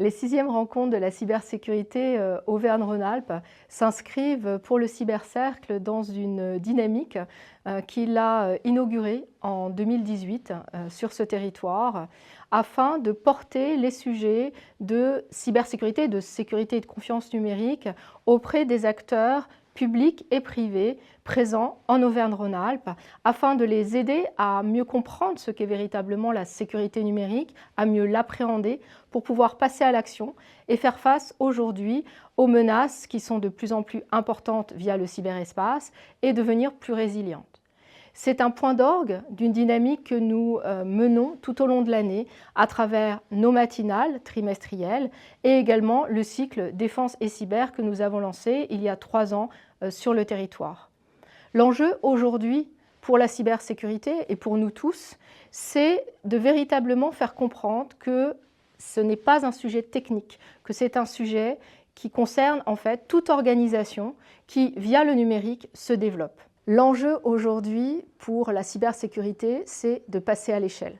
Les 6e rencontres de la cybersécurité Auvergne-Rhône-Alpes s'inscrivent pour le Cybercercle dans une dynamique qu'il a inaugurée en 2018 sur ce territoire afin de porter les sujets de cybersécurité, de sécurité et de confiance numérique auprès des acteurs publics et privés présents en Auvergne-Rhône-Alpes afin de les aider à mieux comprendre ce qu'est véritablement la sécurité numérique, à mieux l'appréhender pour pouvoir passer à l'action et faire face aujourd'hui aux menaces qui sont de plus en plus importantes via le cyberespace et devenir plus résilientes. C'est un point d'orgue d'une dynamique que nous menons tout au long de l'année à travers nos matinales trimestrielles et également le cycle Défense et Cyber que nous avons lancé il y a 3 ans sur le territoire. L'enjeu aujourd'hui pour la cybersécurité et pour nous tous, c'est de véritablement faire comprendre que ce n'est pas un sujet technique, que c'est un sujet qui concerne en fait toute organisation qui, via le numérique, se développe. L'enjeu aujourd'hui pour la cybersécurité, c'est de passer à l'échelle.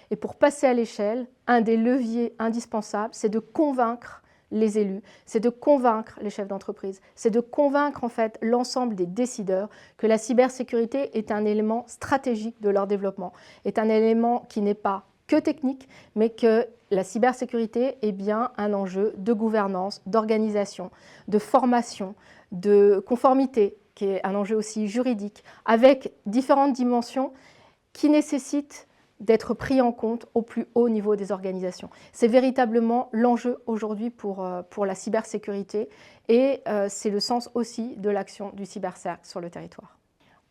Et pour passer à l'échelle, un des leviers indispensables, c'est de convaincre les élus, c'est de convaincre les chefs d'entreprise, c'est de convaincre en fait l'ensemble des décideurs que la cybersécurité est un élément stratégique de leur développement, est un élément qui n'est pas que technique, mais que la cybersécurité est bien un enjeu de gouvernance, d'organisation, de formation, de conformité, qui est un enjeu aussi juridique, avec différentes dimensions qui nécessitent d'être pris en compte au plus haut niveau des organisations. C'est véritablement l'enjeu aujourd'hui pour la cybersécurité et c'est le sens aussi de l'action du Cybercercle sur le territoire.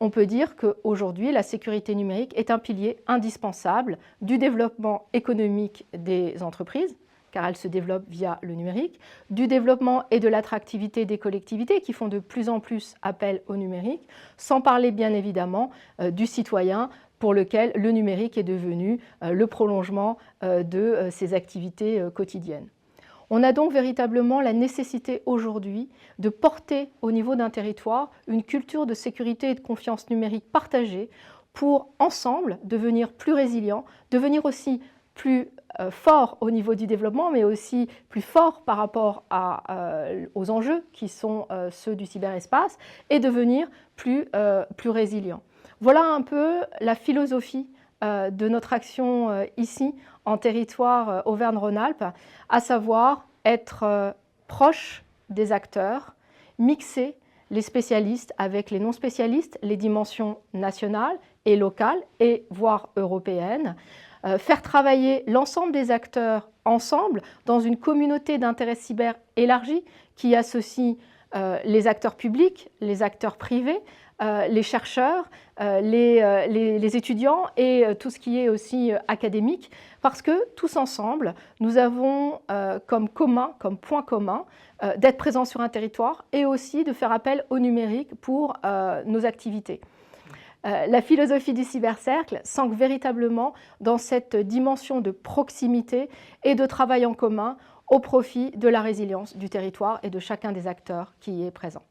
On peut dire qu'aujourd'hui, la sécurité numérique est un pilier indispensable du développement économique des entreprises, car elles se développent via le numérique, du développement et de l'attractivité des collectivités qui font de plus en plus appel au numérique, sans parler bien évidemment du citoyen pour lequel le numérique est devenu le prolongement de ses activités quotidiennes. On a donc véritablement la nécessité aujourd'hui de porter au niveau d'un territoire une culture de sécurité et de confiance numérique partagée pour ensemble devenir plus résilients, devenir aussi plus fort au niveau du développement, mais aussi plus fort par rapport aux enjeux qui sont ceux du cyberespace et devenir plus résilient. Voilà un peu la philosophie de notre action ici en territoire Auvergne-Rhône-Alpes, à savoir être proche des acteurs, mixer les spécialistes avec les non-spécialistes, les dimensions nationales et locales et voire européennes, faire travailler l'ensemble des acteurs ensemble dans une communauté d'intérêt cyber élargie qui associe les acteurs publics, les acteurs privés, les chercheurs, les étudiants et tout ce qui est aussi académique, parce que tous ensemble, nous avons comme point commun, d'être présents sur un territoire et aussi de faire appel au numérique pour nos activités. La philosophie du Cybercercle s'ancre véritablement dans cette dimension de proximité et de travail en commun au profit de la résilience du territoire et de chacun des acteurs qui y est présent.